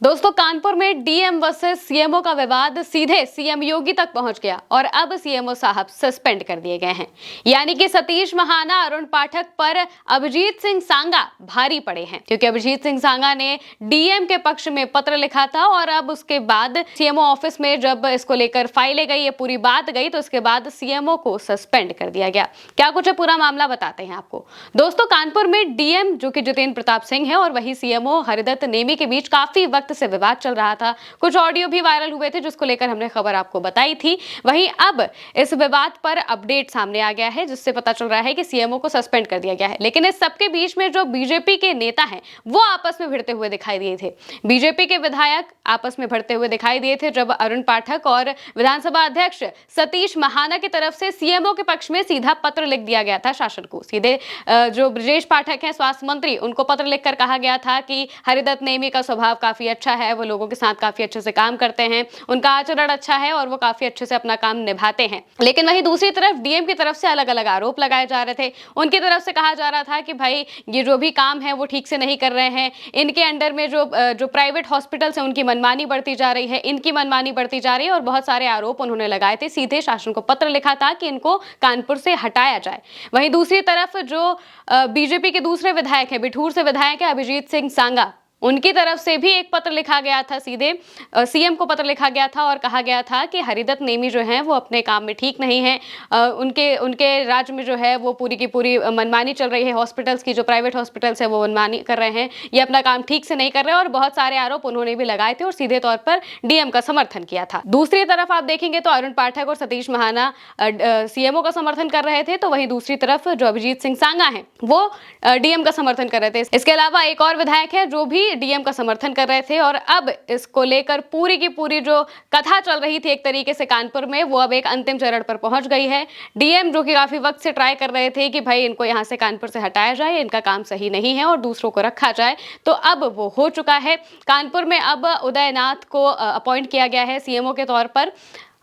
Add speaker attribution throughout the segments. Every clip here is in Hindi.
Speaker 1: दोस्तों, कानपुर में डीएम वर्सेस सीएमओ का विवाद सीधे सीएम योगी तक पहुंच गया और अब सीएमओ साहब सस्पेंड कर दिए गए हैं। यानी कि सतीश महाना, अरुण पाठक पर अभिजीत सिंह सांगा भारी पड़े हैं, क्योंकि अभिजीत सिंह सांगा ने डीएम के पक्ष में पत्र लिखा था और अब उसके बाद सीएमओ ऑफिस में जब इसको लेकर फाइलें गई, ये पूरी बात गई, तो इसके बाद सीएमओ को सस्पेंड कर दिया गया। क्या कुछ है पूरा मामला बताते हैं आपको। दोस्तों, कानपुर में डीएम जो कि जितेंद्र प्रताप सिंह है और वही सीएमओ हरिदत्त नेमी के बीच काफी वक्त से विवाद चल रहा था। कुछ ऑडियो भी वायरल हुए थे जिसको लेकर हमने खबर आपको बताई थी। वहीं अब इस विवाद पर अपडेट सामने आ गया है, जिससे पता चल रहा है कि सीएमओ को सस्पेंड कर दिया गया है। लेकिन इस सबके बीच में जो बीजेपी के नेता हैं वो आपस में भिड़ते हुए दिखाई दिए थे। बीजेपी के विधायक आपस में भिड़ते हुए दिखाई दिए थे जब अरुण पाठक और विधानसभा अध्यक्ष सतीश महाना की तरफ से सीएमओ के पक्ष में सीधा पत्र लिख दिया गया था शासन को। सीधे जो ब्रजेश पाठक हैं, स्वास्थ्य मंत्री, उनको पत्र लिखकर कहा गया था कि हरिदत्त नेमी का स्वभाव काफी अच्छा है, वो लोगों के साथ काफी अच्छे से काम करते हैं, उनका आचरण अच्छा है और वो काफी अच्छे से अपना काम निभाते हैं। लेकिन वहीं दूसरी तरफ डीएम की तरफ से अलग अलग आरोप लगाए जा रहे थे। उनकी तरफ से कहा जा रहा था कि भाई ये जो भी काम है वो ठीक से नहीं कर रहे हैं, इनके अंडर में जो प्राइवेट हॉस्पिटल्स हैं उनकी मनमानी बढ़ती जा रही है, इनकी मनमानी बढ़ती जा रही है और बहुत सारे आरोप उन्होंने लगाए थे। सीधे शासन को पत्र लिखा था कि इनको कानपुर से हटाया जाए। वहीं दूसरी तरफ जो बीजेपी के दूसरे विधायक हैं, बिठूर से विधायक है अभिजीत सिंह सांगा, उनकी तरफ से भी एक पत्र लिखा गया था। सीधे सीएम को पत्र लिखा गया था और कहा गया था कि हरिदत्त नेमी जो हैं वो अपने काम में ठीक नहीं है, उनके राज्य में जो है वो पूरी की पूरी मनमानी चल रही है। हॉस्पिटल्स की, जो प्राइवेट हॉस्पिटल्स है वो मनमानी कर रहे हैं, ये अपना काम ठीक से नहीं कर रहे हैं और बहुत सारे आरोप उन्होंने भी लगाए थे और सीधे तौर पर डीएम का समर्थन किया था। दूसरी तरफ आप देखेंगे तो अरुण पाठक और सतीश महाना सीएमओ का समर्थन कर रहे थे, तो वहीं दूसरी तरफ जो अभिजीत सिंह सांगा हैं वो डीएम का समर्थन कर रहे थे। इसके अलावा एक और विधायक है जो भी डीएम का समर्थन कर रहे थे और अब इसको लेकर पूरी की पूरी जो कथा चल रही थी एक तरीके से कानपुर में, वो अब एक अंतिम चरण पर पहुंच गई है। डीएम जो कि काफी वक्त से ट्राई कर रहे थे कि भाई इनको यहां से कानपुर से हटाया जाए, इनका काम सही नहीं है और दूसरों को रखा जाए, तो अब वो हो चुका है। कानपुर में अब उदयनाथ को अपॉइंट किया गया है सीएमओ के तौर पर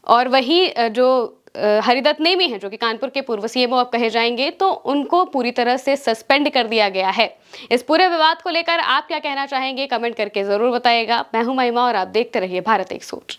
Speaker 1: और वही जो हरिदत्त नेमी हैं जो कि कानपुर के पूर्व सीएमओ अब कहे जाएंगे, तो उनको पूरी तरह से सस्पेंड कर दिया गया है। इस पूरे विवाद को लेकर आप क्या कहना चाहेंगे, कमेंट करके जरूर बताइएगा। मैं हूं महिमा और आप देखते रहिए भारत एक सोच।